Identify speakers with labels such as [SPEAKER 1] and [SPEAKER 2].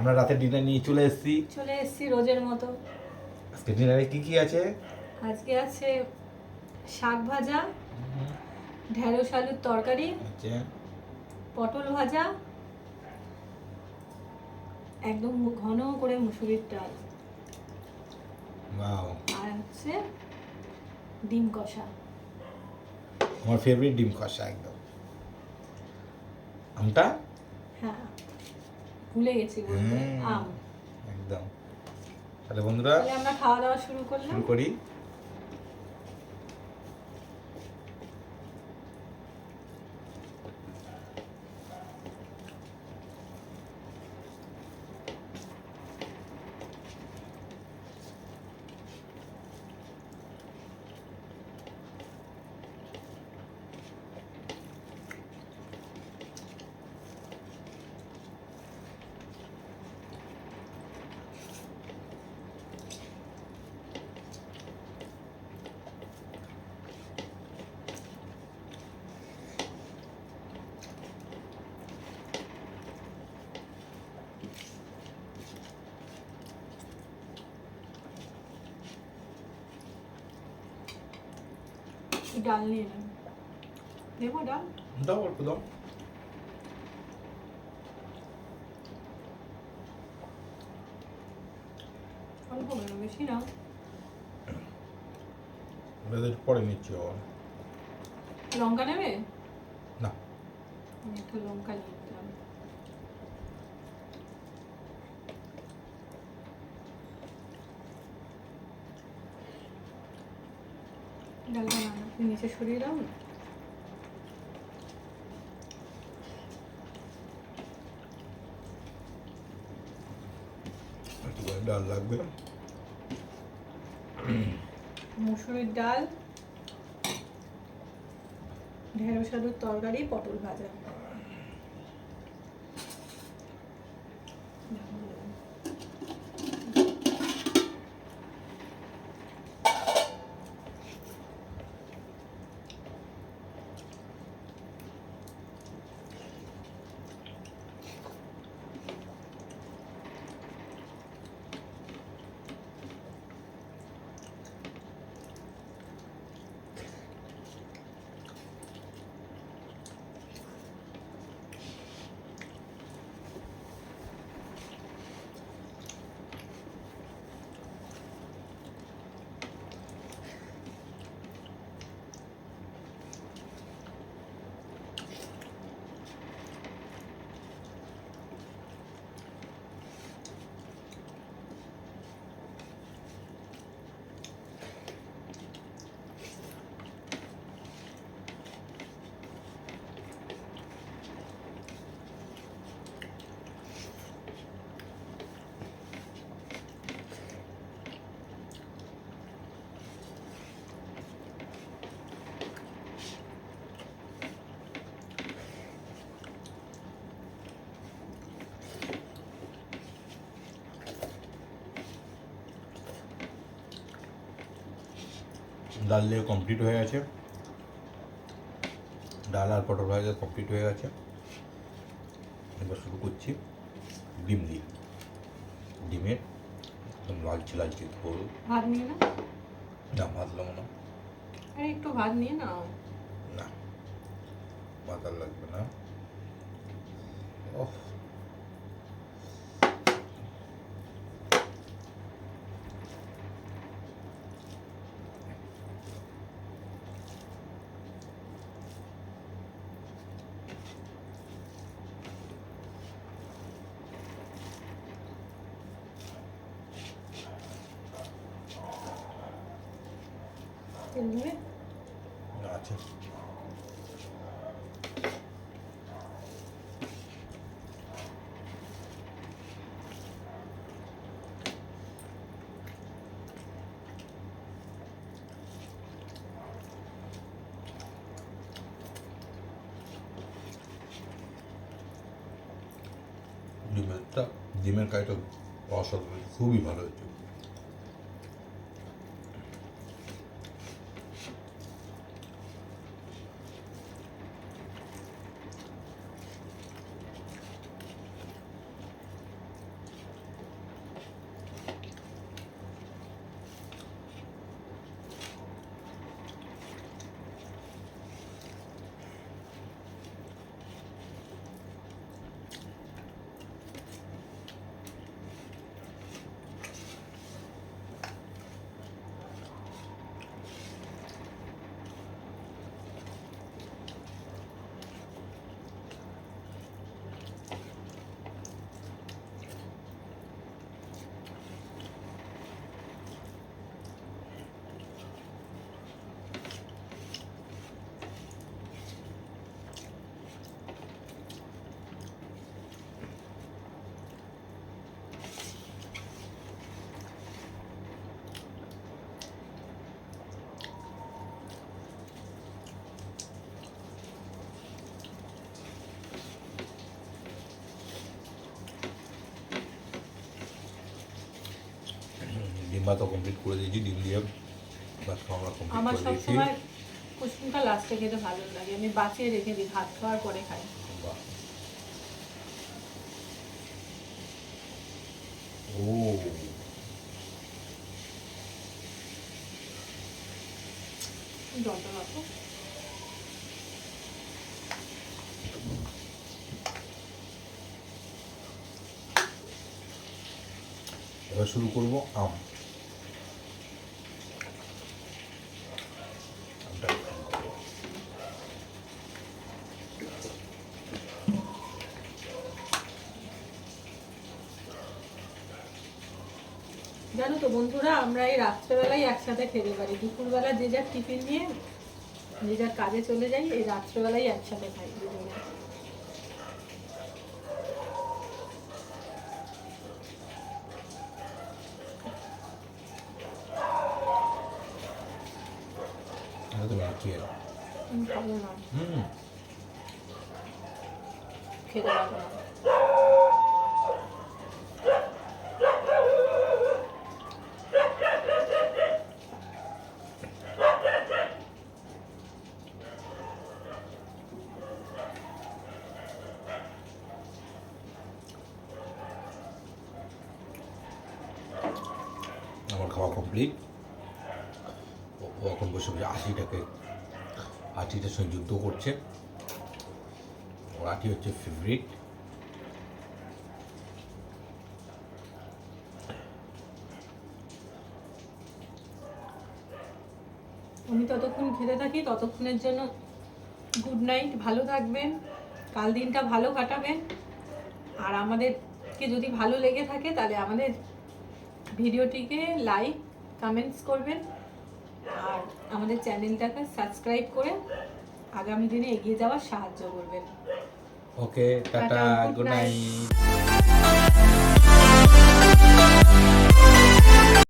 [SPEAKER 1] আমরা রাতে ডিনার নিয়ে চলে
[SPEAKER 2] এসেছি রোজের মতো।
[SPEAKER 1] আজকে ডিনারে কি আছে?
[SPEAKER 2] আজকে আছে শাক ভাজা, ঢেঁড়স আলুর তরকারি,
[SPEAKER 1] আচ্ছা,
[SPEAKER 2] পটল ভাজা, একদম ঘন করে মুসুরির ডাল,
[SPEAKER 1] ওয়াও,
[SPEAKER 2] আর হচ্ছে ডিম কষা।
[SPEAKER 1] আমার ফেভারিট ডিম কষা একদম। আমটা?
[SPEAKER 2] হ্যাঁ, ভুলে গেছি বলতে, আম।
[SPEAKER 1] একদম। তাহলে বন্ধুরা
[SPEAKER 2] তাহলে আমরা খাওয়া দাওয়া শুরু
[SPEAKER 1] শুরু করি।
[SPEAKER 2] ডাল নিয়ে নেব। দেবো ডাল?
[SPEAKER 1] দাও, অল্প দাও।
[SPEAKER 2] অল্প কেন, বেশি না।
[SPEAKER 1] পরে নিচ্ছি আবার।
[SPEAKER 2] লঙ্কা নেবে?
[SPEAKER 1] না,
[SPEAKER 2] একটা লঙ্কা নিয়ে নিলাম। ডালটা না নিচে সরিয়ে দাও না।
[SPEAKER 1] ডাল লাগবে।
[SPEAKER 2] মুসুরির ডাল, ঢেঁড়স আলুর তরকারি, পটল ভাজা।
[SPEAKER 1] ডাল দিয়ে কমপ্লিট হয়ে গেছে। ডাল আর পটল ভাজা কমপ্লিট হয়ে গেছে। এবার শুরু করছি ডিম দিয়ে। ডিমের একদম লালচে লালচে ঝোল।
[SPEAKER 2] ভাত নিয়ে না?
[SPEAKER 1] না, ভাত লাগবে না।
[SPEAKER 2] আরে একটু ভাত নিয়ে নাও।
[SPEAKER 1] না, ভাত আর লাগবে না। ওহ,
[SPEAKER 2] তেল নেবে?
[SPEAKER 1] আছে। ডিমের কাইটা অসাধারণ, খুবই ভালো হয়েছে। ভাতও কমপ্লিট করে দিয়েছি, ডিম দিয়ে ভাত খাওয়া আমরা কমপ্লিট
[SPEAKER 2] আমার
[SPEAKER 1] করে দিয়েছি।
[SPEAKER 2] সবসময় কুসুমটা লাস্টে খেতে ভালো লাগে, আমি বাঁচিয়ে রেখে দিই, ভাত খাওয়ার পরে খাই।
[SPEAKER 1] বাহ। ও
[SPEAKER 2] জলটা রাখো।
[SPEAKER 1] এবার শুরু করব আম। আমটা
[SPEAKER 2] জানো তো বন্ধুরা, আমরা এই রাত্রেবেলায় একসাথে খেতে পারি। দুপুরবেলা যে যার টিফিন নিয়ে যে যার কাজে চলে যাই, এই রাত্রেবেলায় একসাথে খাই দুজনে।
[SPEAKER 1] এটা তুমি খেয়ে নাও।
[SPEAKER 2] খাবো না,
[SPEAKER 1] হুম,
[SPEAKER 2] খেতে পারবো না।
[SPEAKER 1] আমার খাওয়া কমপ্লিট। ও এখন বসে বসে আটিটার সঙ্গে যুদ্ধ করছে। ওর আটি হচ্ছে ফেভারিট।
[SPEAKER 2] আমি ততক্ষণ খেতে থাকি, ততক্ষণের জন্য গুড নাইট, ভালো থাকবেন, কাল দিনটা ভালো কাটাবেন। আর আমাদেরকে যদি ভালো লেগে থাকে তাহলে আমাদের ভিডিওটিকে লাইক কমেন্টস করবেন, আর আমাদের চ্যানেলটাকে সাবস্ক্রাইব করে আগামী দিনে এগিয়ে যাওয়ার সাহায্য করবেন।
[SPEAKER 1] Okay, tata,
[SPEAKER 2] tata, good
[SPEAKER 1] good
[SPEAKER 2] night.
[SPEAKER 1] Night.